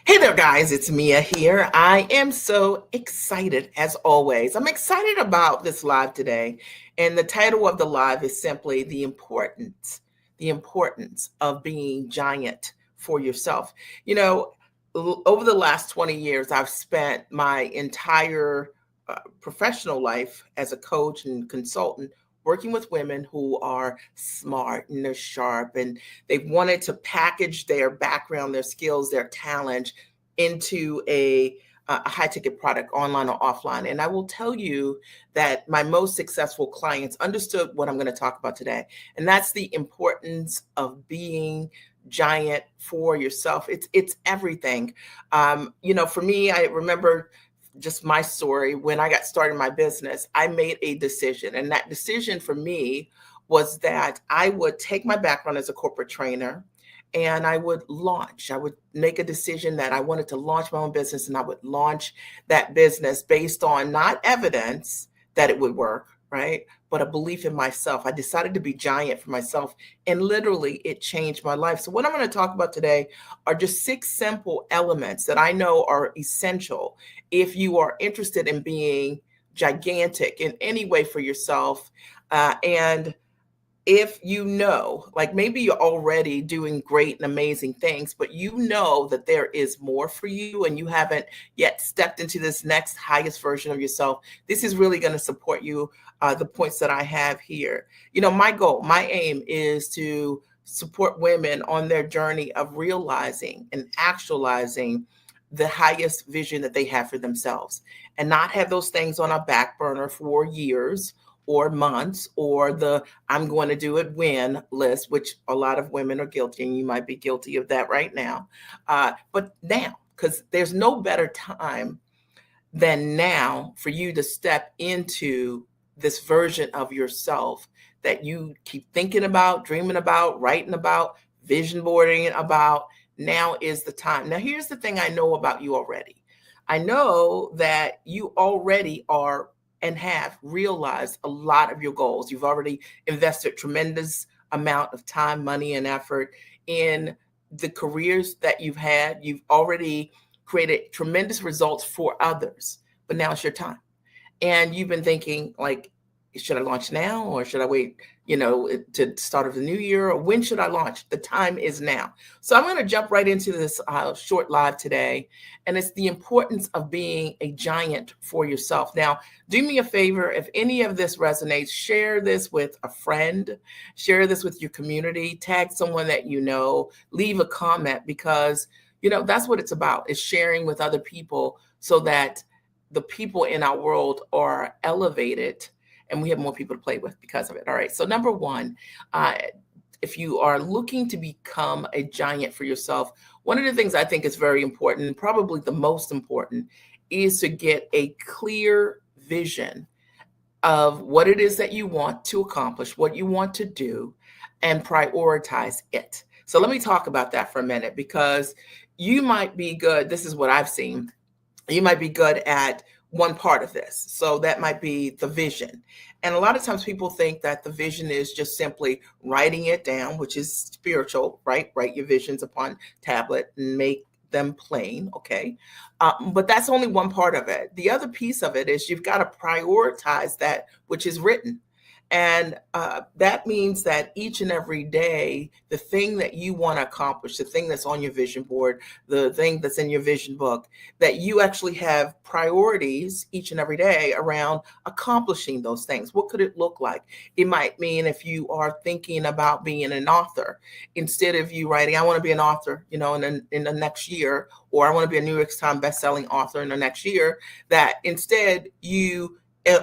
Hey there, guys. It's Mia here. I am so excited as always. I'm excited about this live today. And the title of the live is simply the importance of being giant for yourself. You know, over the last 20 years, I've spent my entire professional life as a coach and consultant working with women who are smart and they're sharp and they've wanted to package their background, their skills, their talent into a high ticket product online or offline. And I will tell you that my most successful clients understood what I'm going to talk about today. And that's the importance of being giant for yourself. It's everything. For me, I remember just my story. When I got started in my business, I made a decision. And that decision for me was that I would take my background as a corporate trainer and I would launch. I would make a decision that I wanted to launch my own business, and I would launch that business based on not evidence that it would work, right? But a belief in myself. I decided to be giant for myself, and literally it changed my life. So, what I'm going to talk about today are just 6 simple elements that I know are essential if you are interested in being gigantic in any way for yourself. And if you know, like maybe you're already doing great and amazing things, but you know that there is more for you and you haven't yet stepped into this next highest version of yourself, this is really going to support you. The points that I have here. My goal, my aim is to support women on their journey of realizing and actualizing the highest vision that they have for themselves and not have those things on a back burner for years or months, or the I'm going to do it when list, which a lot of women are guilty, and you might be guilty of that right now. But now, because there's no better time than now for you to step into this version of yourself that you keep thinking about, dreaming about, writing about, vision boarding about. Now is the time. Now, here's the thing I know about you already. I know that you already are and have realized a lot of your goals. You've already invested tremendous amount of time, money, and effort in the careers that you've had. You've already created tremendous results for others, but now it's your time. And you've been thinking, like, should I launch now or should I wait, to start of the new year? Or when should I launch? The time is now. So I'm going to jump right into this short live today. And it's the importance of being a giant for yourself. Now, do me a favor. If any of this resonates, share this with a friend, share this with your community, tag someone that you know, leave a comment, because, that's what it's about, is sharing with other people so that the people in our world are elevated and we have more people to play with because of it. All right. So number one, if you are looking to become a giant for yourself, one of the things I think is very important, and probably the most important, is to get a clear vision of what it is that you want to accomplish, what you want to do, and prioritize it. So let me talk about that for a minute, because you might be good. This is what I've seen. You might be good at one part of this. So that might be the vision. And a lot of times people think that the vision is just simply writing it down, which is spiritual, right? Write your visions upon tablet and make them plain, okay? But that's only one part of it. The other piece of it is you've got to prioritize that which is written. And that means that each and every day, the thing that you want to accomplish, the thing that's on your vision board, the thing that's in your vision book, that you actually have priorities each and every day around accomplishing those things. What could it look like? It might mean if you are thinking about being an author, instead of you writing, I want to be an author, in the next year, or I want to be a New York Times bestselling author in the next year, that instead you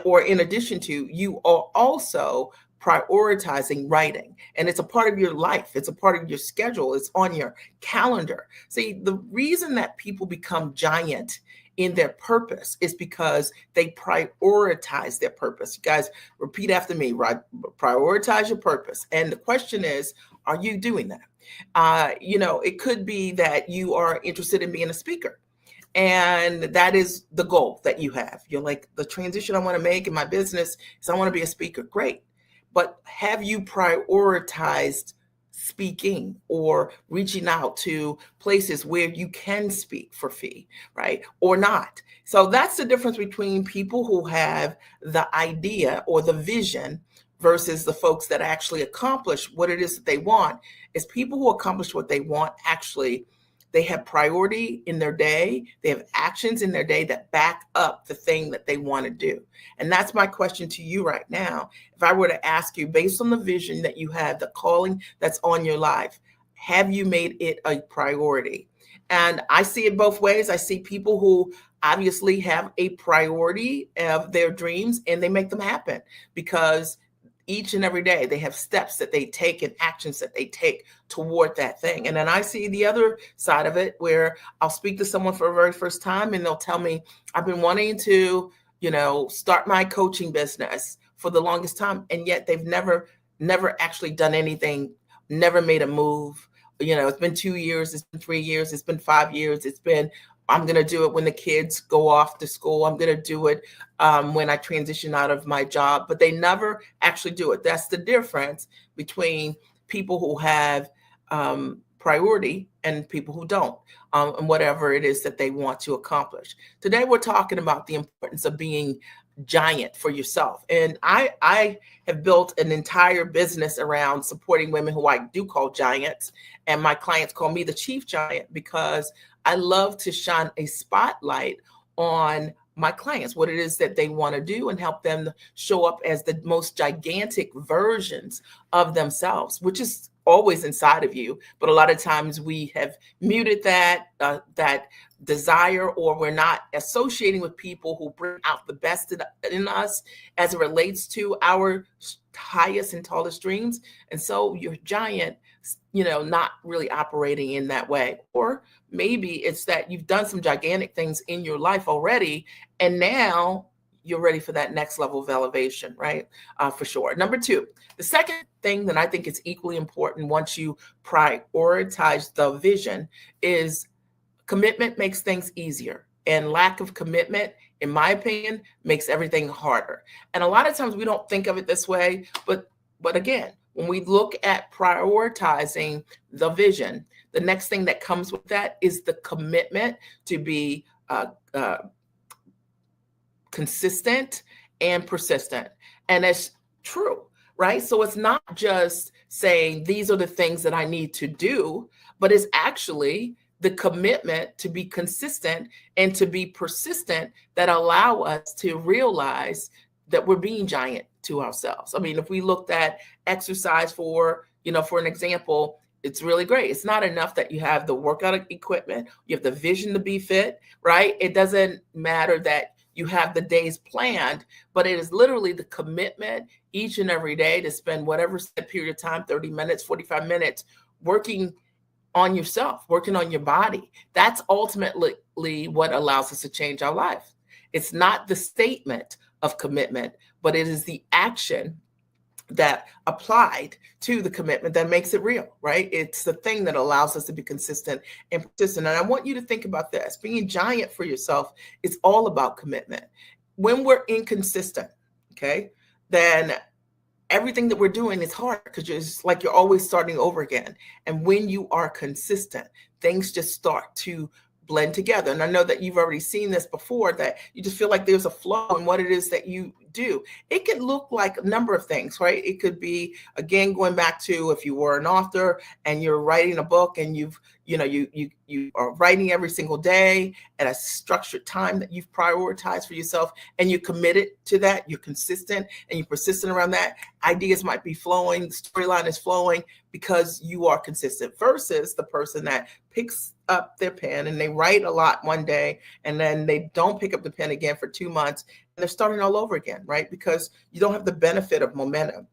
or in addition to, you are also prioritizing writing. And it's a part of your life. It's a part of your schedule. It's on your calendar. See, the reason that people become giant in their purpose is because they prioritize their purpose. You guys, repeat after me, right? Prioritize your purpose. And the question is, are you doing that? It could be that you are interested in being a speaker. And that is the goal that you have. You're like, the transition I want to make in my business is I want to be a speaker. Great. But have you prioritized speaking or reaching out to places where you can speak for fee, right? Or not. So that's the difference between people who have the idea or the vision versus the folks that actually accomplish what it is that they want. Is people who accomplish what they want actually, they have priority in their day, they have actions in their day that back up the thing that they want to do. And that's my question to you right now. If I were to ask you, based on the vision that you have, the calling that's on your life, have you made it a priority? And I see it both ways. I see people who obviously have a priority of their dreams and they make them happen because each and every day they have steps that they take and actions that they take toward that thing. And then I see the other side of it where I'll speak to someone for the very first time and they'll tell me, I've been wanting to, start my coaching business for the longest time. And yet they've never actually done anything, never made a move. It's been 2 years, it's been 3 years, it's been 5 years, it's been, I'm going to do it when the kids go off to school. I'm going to do it when I transition out of my job, but they never actually do it. That's the difference between people who have priority and people who don't, and whatever it is that they want to accomplish. Today, we're talking about the importance of being giant for yourself. And I have built an entire business around supporting women who I do call giants. And my clients call me the chief giant because I love to shine a spotlight on my clients, what it is that they want to do, and help them show up as the most gigantic versions of themselves, which is always inside of you. But a lot of times we have muted that desire, or we're not associating with people who bring out the best in us as it relates to our highest and tallest dreams. And so you're giant, not really operating in that way. Or maybe it's that you've done some gigantic things in your life already, and now you're ready for that next level of elevation, right? For sure. Number two, the second thing that I think is equally important once you prioritize the vision is commitment makes things easier. And lack of commitment, in my opinion, makes everything harder. And a lot of times we don't think of it this way, but again, when we look at prioritizing the vision, the next thing that comes with that is the commitment to be consistent and persistent. And that's true, right? So it's not just saying these are the things that I need to do, but it's actually the commitment to be consistent and to be persistent that allow us to realize that we're being giant to ourselves. I mean, if we looked at exercise for an example, it's really great. It's not enough that you have the workout equipment, you have the vision to be fit, right? It doesn't matter that you have the days planned, but it is literally the commitment each and every day to spend whatever set period of time, 30 minutes, 45 minutes, working on yourself, working on your body. That's ultimately what allows us to change our life. It's not the statement of commitment, but it is the action that applied to the commitment that makes it real, right? It's the thing that allows us to be consistent and persistent. And I want you to think about this. Being giant for yourself is all about commitment. When we're inconsistent, okay, then everything that we're doing is hard because it's like you're always starting over again. And when you are consistent, things just start to blend together. And I know that you've already seen this before, that you just feel like there's a flow in what it is that you do. It could look like a number of things, right? It could be, again, going back to if you were an author and you're writing a book and you are writing every single day at a structured time that you've prioritized for yourself, and you're committed to that, you're consistent and you're persistent around that. Ideas might be flowing, the storyline is flowing because you are consistent, versus the person that picks up their pen and they write a lot one day and then they don't pick up the pen again for 2 months and they're starting all over again, right? Because you don't have the benefit of momentum.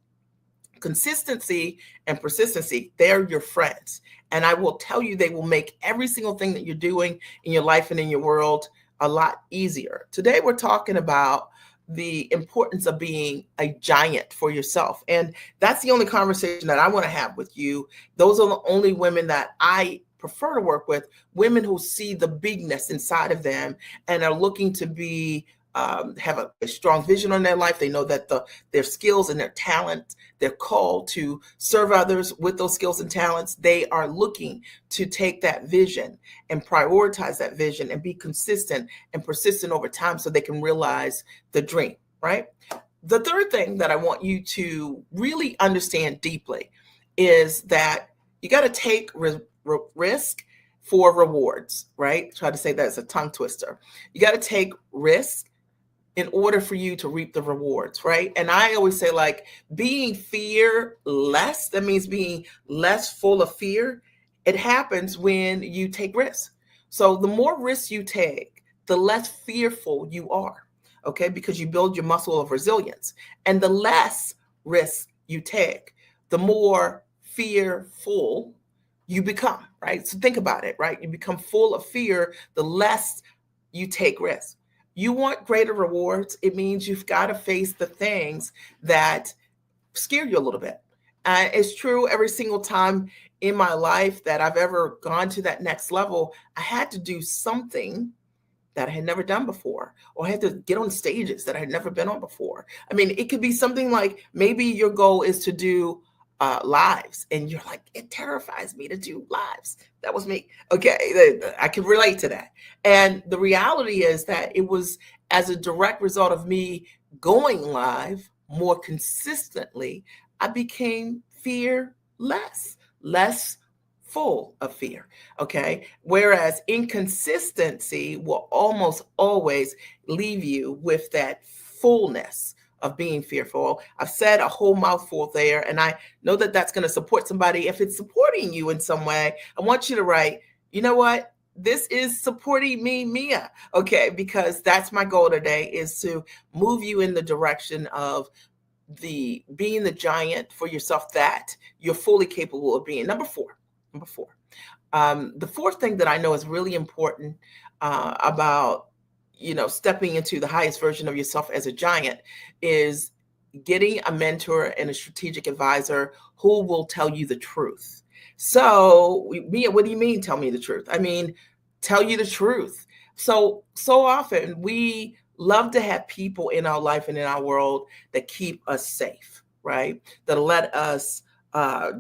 Consistency and persistency, they're your friends. And I will tell you, they will make every single thing that you're doing in your life and in your world a lot easier. Today, we're talking about the importance of being a giant for yourself. And that's the only conversation that I want to have with you. Those are the only women that I prefer to work with, women who see the bigness inside of them and are looking to be have a strong vision on their life. They know that their skills and their talents, they're called to serve others with those skills and talents. They are looking to take that vision and prioritize that vision and be consistent and persistent over time so they can realize the dream, right? The third thing that I want you to really understand deeply is that you got to take risk for rewards, right? Try to say that as a tongue twister. You got to take risk in order for you to reap the rewards, right? And I always say, like, being fearless, that means being less full of fear. It happens when you take risks. So the more risks you take, the less fearful you are, okay? Because you build your muscle of resilience. And the less risk you take, the more fearful you become, right? So think about it, right? You become full of fear, the less you take risks. You want greater rewards, it means you've got to face the things that scare you a little bit. It's true every single time in my life that I've ever gone to that next level, I had to do something that I had never done before, or I had to get on stages that I had never been on before. I mean, it could be something like maybe your goal is to do lives, and you're like, it terrifies me to do lives. That was me. Okay, I can relate to that. And the reality is that it was as a direct result of me going live more consistently, I became fearless, less full of fear. Okay. Whereas inconsistency will almost always leave you with that fullness of being fearful. I've said a whole mouthful there, and I know that that's going to support somebody. If it's supporting you in some way, I want you to write, you know what? This is supporting me, Mia. Okay. Because that's my goal today, is to move you in the direction of being the giant for yourself that you're fully capable of being. Number four. The fourth thing that I know is really important about stepping into the highest version of yourself as a giant is getting a mentor and a strategic advisor who will tell you the truth. So, Mia, what do you mean tell me the truth? I mean, tell you the truth. So often we love to have people in our life and in our world that keep us safe, right? That let us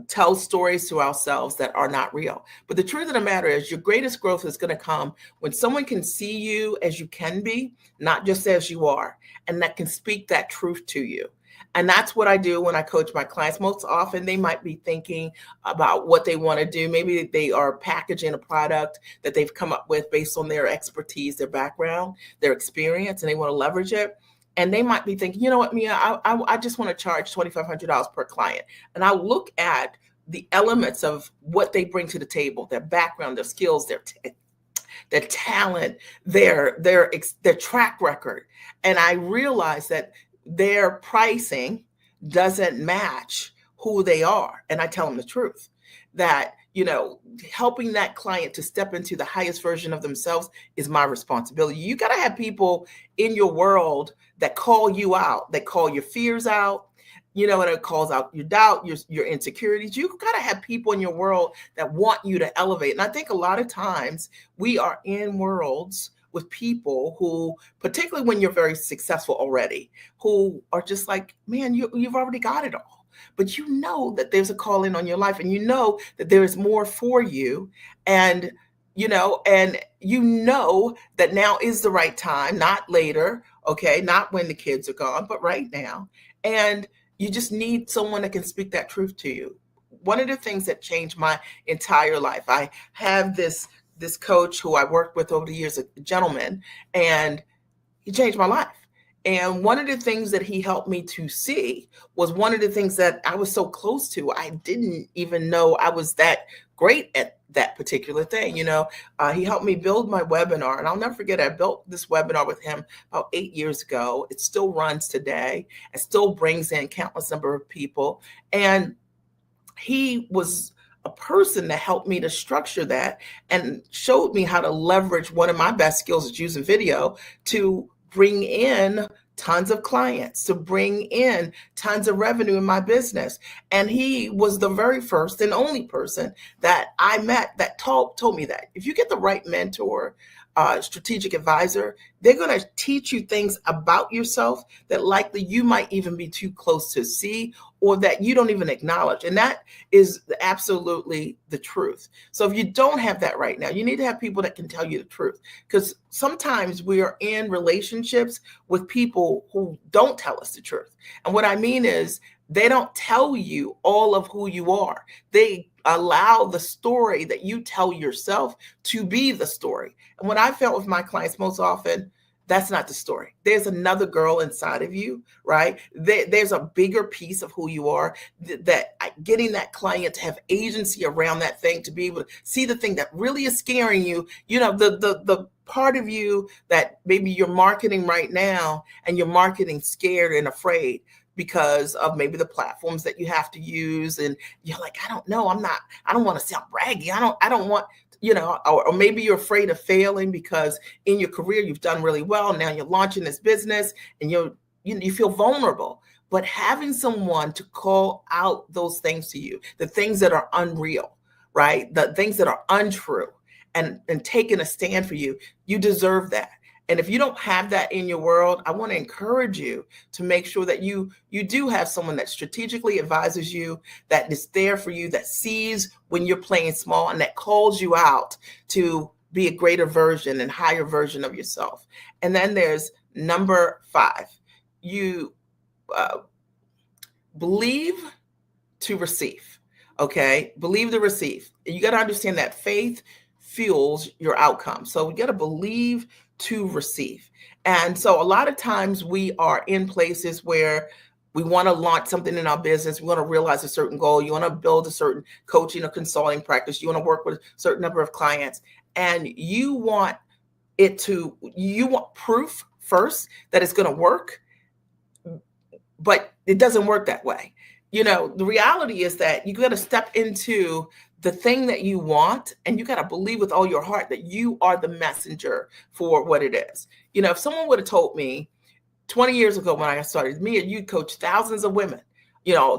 tell stories to ourselves that are not real. But the truth of the matter is, your greatest growth is going to come when someone can see you as you can be, not just as you are, and that can speak that truth to you. And that's what I do when I coach my clients. Most often they might be thinking about what they want to do. Maybe they are packaging a product that they've come up with based on their expertise, their background, their experience, and they want to leverage it. And they might be thinking, you know what, Mia, I just want to charge $2,500 per client. And I'll look at the elements of what they bring to the table, their background, their skills, their talent, their track record. And I realize that their pricing doesn't match who they are. And I tell them the truth, that helping that client to step into the highest version of themselves is my responsibility. You got to have people in your world that call you out, that call your fears out, and it calls out your doubt, your insecurities. You got to have people in your world that want you to elevate. And I think a lot of times we are in worlds with people who, particularly when you're very successful already, who are just like, man, you've already got it all. But you know that there's a calling on your life, and you know that there is more for you. And, that now is the right time, not later, okay, not when the kids are gone, but right now. And you just need someone that can speak that truth to you. One of the things that changed my entire life, I have this coach who I worked with over the years, a gentleman, and he changed my life. And one of the things that he helped me to see was one of the things that I was so close to. I didn't even know I was that great at that particular thing. He helped me build my webinar. And I'll never forget, I built this webinar with him about 8 years ago. It still runs today. It still brings in countless number of people. And he was a person that helped me to structure that and showed me how to leverage one of my best skills is using video to bring in tons of clients, to bring in tons of revenue in my business. And he was the very first and only person that I met that told me that if you get the right mentor, strategic advisor, they're going to teach you things about yourself that likely you might even be too close to see, or that you don't even acknowledge. And that is absolutely the truth. So if you don't have that right now, you need to have people that can tell you the truth, because sometimes we are in relationships with people who don't tell us the truth. And what I mean is, they don't tell you all of who you are. They allow the story that you tell yourself to be the story. And what I felt with my clients most often, that's not the story. There's another girl inside of you, right? There's a bigger piece of who you are, that getting that client to have agency around that thing, to be able to see the thing that really is scaring you, the part of you that maybe you're marketing right now, and you're marketing scared and afraid because of maybe the platforms that you have to use. And you're like, I don't know, I don't want to sound braggy. I don't want, or maybe you're afraid of failing because in your career, you've done really well. Now you're launching this business and you feel vulnerable. But having someone to call out those things to you, the things that are unreal, right? The things that are untrue, and taking a stand for you, you deserve that. And if you don't have that in your world, I want to encourage you to make sure that you do have someone that strategically advises you, that is there for you, that sees when you're playing small, and that calls you out to be a greater version and higher version of yourself. And then there's number 5. You believe to receive. Okay? Believe to receive. You got to understand that faith fuels your outcome. So we got to believe to receive. And so a lot of times we are in places where we want to launch something in our business. We want to realize a certain goal. You want to build a certain coaching or consulting practice. You want to work with a certain number of clients, and you want proof first that it's going to work, but it doesn't work that way. The reality is that you got to step into the thing that you want, and you got to believe with all your heart that you are the messenger for what it is. If someone would have told me 20 years ago when I got started, Mia, you coach thousands of women,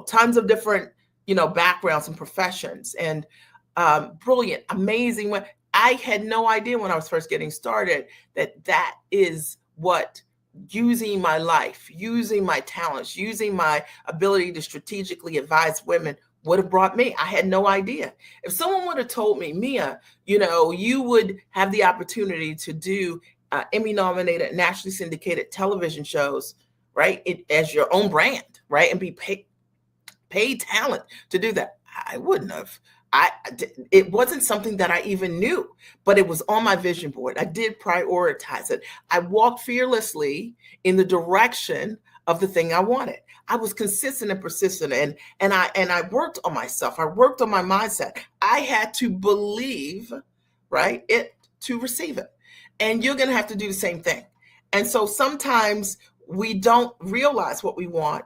tons of different, backgrounds and professions, and brilliant, amazing women. I had no idea when I was first getting started that is what using my life, using my talents, using my ability to strategically advise women would have brought me. I had no idea. If someone would have told me, Mia, you would have the opportunity to do Emmy-nominated, nationally syndicated television shows, right, as your own brand, right, and be paid talent to do that, I wouldn't have. It wasn't something that I even knew, but it was on my vision board. I did prioritize it. I walked fearlessly in the direction of the thing I wanted. I was consistent and persistent, and I worked on myself. I worked on my mindset. I had to believe, right, it to receive it. And you're going to have to do the same thing. And so sometimes we don't realize what we want,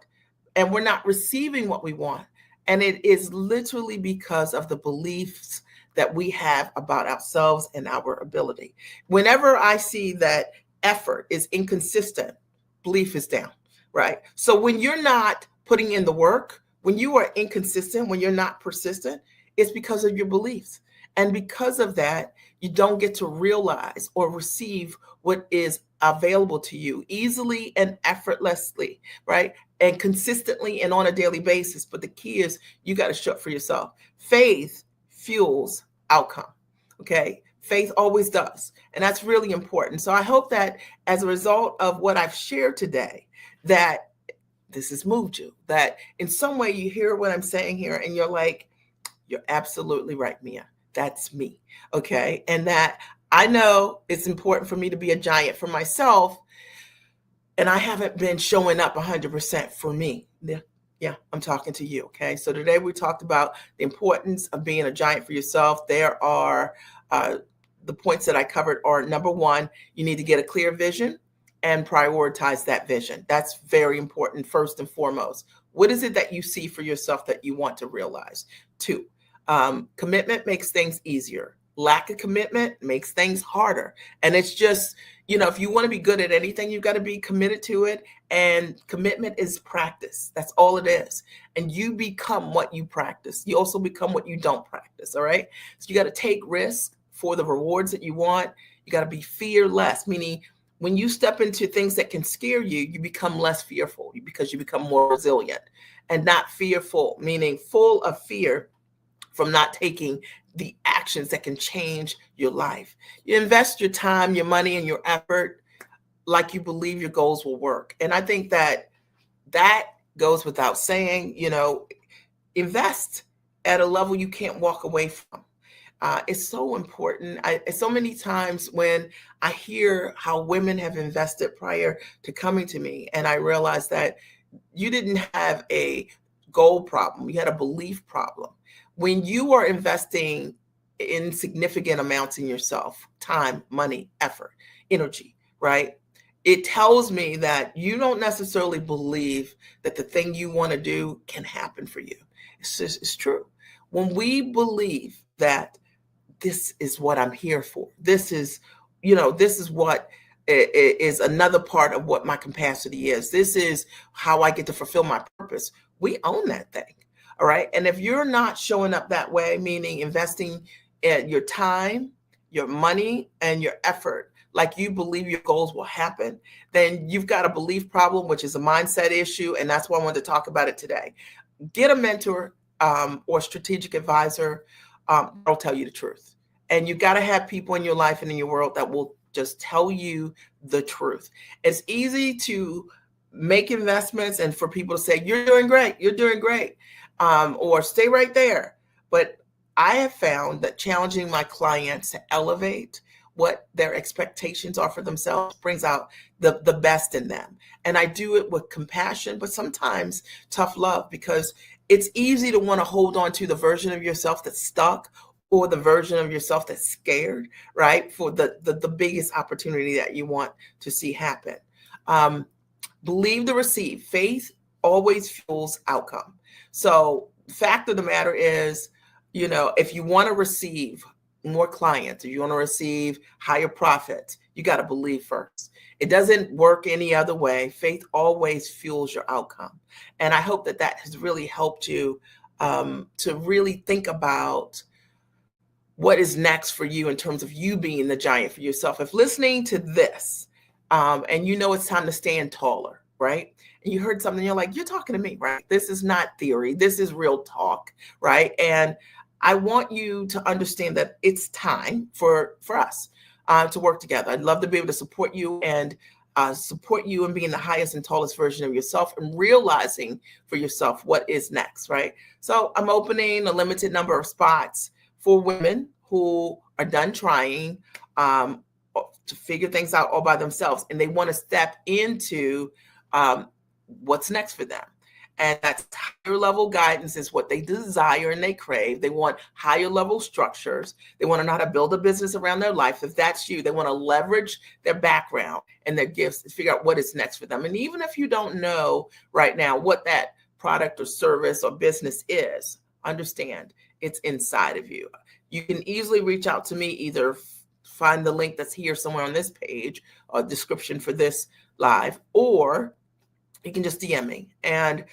and we're not receiving what we want. And it is literally because of the beliefs that we have about ourselves and our ability. Whenever I see that effort is inconsistent, belief is down, right? So when you're not putting in the work, when you are inconsistent, when you're not persistent, it's because of your beliefs. And because of that, you don't get to realize or receive what is available to you easily and effortlessly, right? And consistently and on a daily basis. But the key is you got to show up for yourself. Faith fuels outcome. Okay. Faith always does. And that's really important. So I hope that as a result of what I've shared today, that this has moved you, that in some way you hear what I'm saying here and you're like, you're absolutely right, Mia. That's me. Okay. And that I know it's important for me to be a giant for myself. And I haven't been showing up 100% for me. Yeah, I'm talking to you. Okay. So today we talked about the importance of being a giant for yourself. There are the points that I covered are: number 1, you need to get a clear vision and prioritize that vision. That's very important, first and foremost. What is it that you see for yourself that you want to realize? 2, commitment makes things easier. Lack of commitment makes things harder. And it's just, if you want to be good at anything, you've got to be committed to it. And commitment is practice. That's all it is. And you become what you practice. You also become what you don't practice. All right. So you got to take risks for the rewards that you want. You got to be fearless, meaning when you step into things that can scare you, you become less fearful because you become more resilient, and not fearful, meaning full of fear from not taking the actions that can change your life. You invest your time, your money, and your effort like you believe your goals will work. And I think that goes without saying. Invest at a level you can't walk away from. It's so important. So many times when I hear how women have invested prior to coming to me, and I realize that you didn't have a goal problem, you had a belief problem. When you are investing in significant amounts in yourself, time, money, effort, energy, right? It tells me that you don't necessarily believe that the thing you want to do can happen for you. It's true. When we believe that this is what I'm here for, this is what is another part of what my capacity is. This is how I get to fulfill my purpose. We own that thing. All right. And if you're not showing up that way, meaning investing your time, your money, and your effort, like you believe your goals will happen, then you've got a belief problem, which is a mindset issue. And that's why I wanted to talk about it today. Get a mentor or strategic advisor that'll tell you the truth. And you've got to have people in your life and in your world that will just tell you the truth. It's easy to make investments and for people to say, you're doing great, or stay right there. But I have found that challenging my clients to elevate what their expectations are for themselves brings out the best in them. And I do it with compassion, but sometimes tough love, because it's easy to want to hold on to the version of yourself that's stuck, or the version of yourself that's scared, right? For the biggest opportunity that you want to see happen. Believe to receive. Faith always fuels outcome. So the fact of the matter is, if you want to receive more clients, or you want to receive higher profits, you got to believe first. It doesn't work any other way. Faith always fuels your outcome. And I hope that has really helped you to really think about what is next for you in terms of you being the giant for yourself. If listening to this, and it's time to stand taller, right? And you heard something, you're like, you're talking to me, right? This is not theory. This is real talk, right? And I want you to understand that it's time for us to work together. I'd love to be able to support you and support you in being the highest and tallest version of yourself and realizing for yourself what is next, right? So I'm opening a limited number of spots for women who are done trying to figure things out all by themselves, and they want to step into what's next for them. And that's higher level guidance is what they desire and they crave. They want higher level structures. They want to know how to build a business around their life. If that's you, they want to leverage their background and their gifts to figure out what is next for them. And even if you don't know right now what that product or service or business is, understand it's inside of you. You can easily reach out to me, either find the link that's here somewhere on this page or description for this live, or you can just DM me, and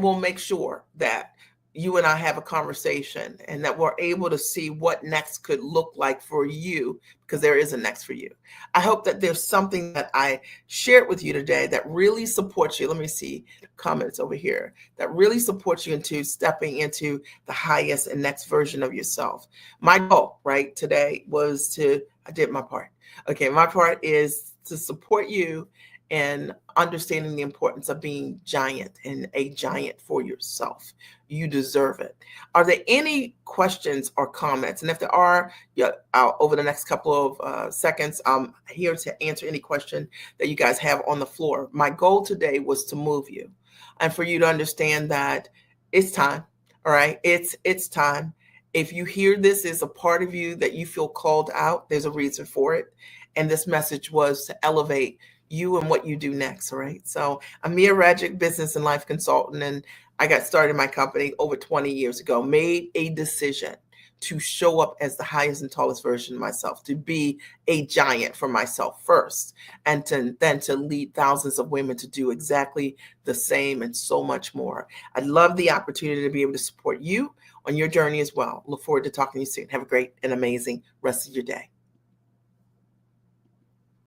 we'll make sure that you and I have a conversation and that we're able to see what next could look like for you, because there is a next for you. I hope that there's something that I shared with you today that really supports you. Let me see comments over here that really supports you into stepping into the highest and next version of yourself. My goal, right, today was I did my part. Okay, my part is to support you and understanding the importance of being giant and a giant for yourself. You deserve it. Are there any questions or comments? And if there are, over the next couple of seconds, I'm here to answer any question that you guys have on the floor. My goal today was to move you and for you to understand that it's time. All right. It's time. If you hear this as a part of you that you feel called out, there's a reason for it. And this message was to elevate you and what you do next, right? So I'm Mia Rajic, business and life consultant, and I got started in my company over 20 years ago, made a decision to show up as the highest and tallest version of myself, to be a giant for myself first, and then to lead thousands of women to do exactly the same and so much more. I'd love the opportunity to be able to support you on your journey as well. Look forward to talking to you soon. Have a great and amazing rest of your day.